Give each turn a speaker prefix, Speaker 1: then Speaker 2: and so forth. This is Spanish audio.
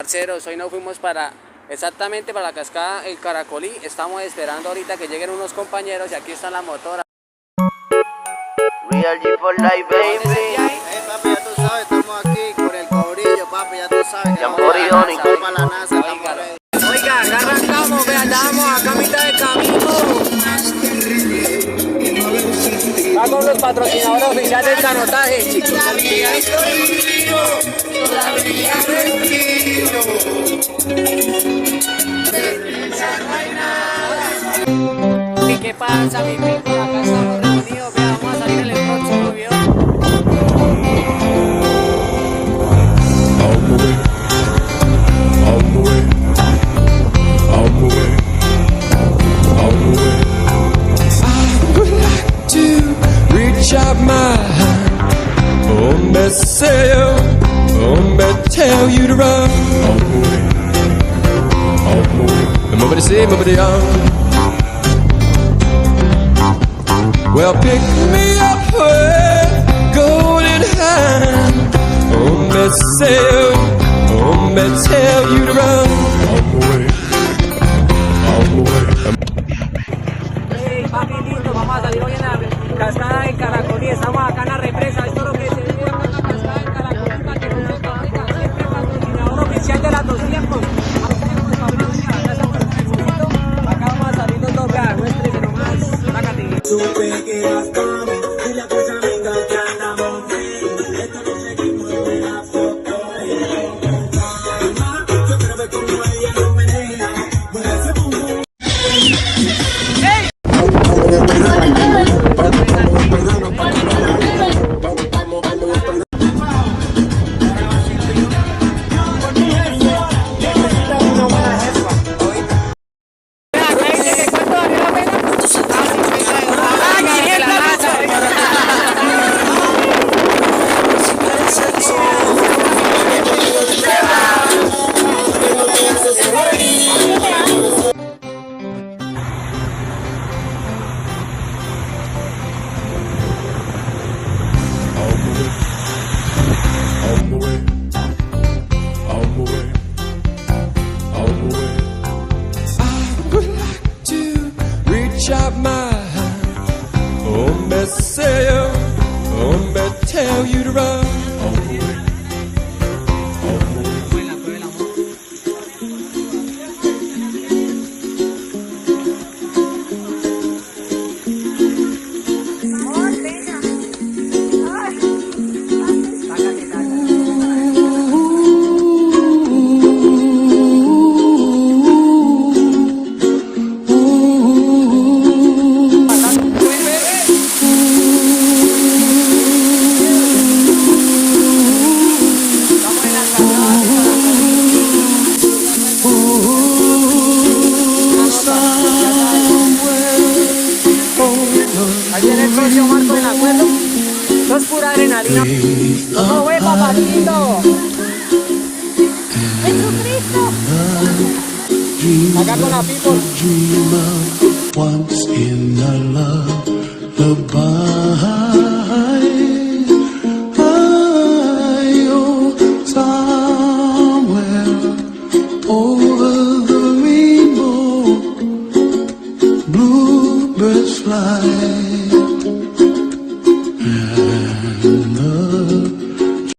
Speaker 1: Parceros, hoy nos fuimos exactamente para la cascada el Caracolí. Estamos esperando ahorita que lleguen unos compañeros y aquí está la motora.
Speaker 2: Real G for life, baby.
Speaker 3: Papi, ya tú sabes, estamos aquí con el cobrillo, papi, ya tú sabes.
Speaker 2: Ya moridónico.
Speaker 3: Para la NASA, estamos ready.
Speaker 1: Oiga, acá arrancamos, vea, ya vamos acá a mitad de camino. Vamos los patrocinadores oficiales del canotaje, chicos. ¿Y qué pasa, mi people? Acá estamos reunidos, vea, vamos a salir en el próximo video.
Speaker 4: Out my hand, tell you to run. Nobody say, nobody on. Well, pick me up with golden hand. Tell you to run.
Speaker 1: Hey, papi lindo, vamos a salir hoy en la cascada de Caracolí. Estamos acá en la represa. Esto es lo que se vive acá en la cascada de Caracolí, para que no sepa, oiga, siempre patrocinador oficial de las 200. Acá estamos en el bonito. Acá vamos a salir los dos, vean, muéstrese nomás. Sácate.
Speaker 5: Supe que vas por mí y la cosa me engancha en la montaña. Esta noche que mueve la foto yo quiero ver cómo ella lo menea. Mueve ese bum bum.
Speaker 4: Out my hand, tell you to run.
Speaker 1: Ahí viene el socio Marco en acuerdo. Esto es pura adrenalina. ¡No ve, papacito! ¡Jesucristo! Acá con la people.
Speaker 6: Once in a lullaby.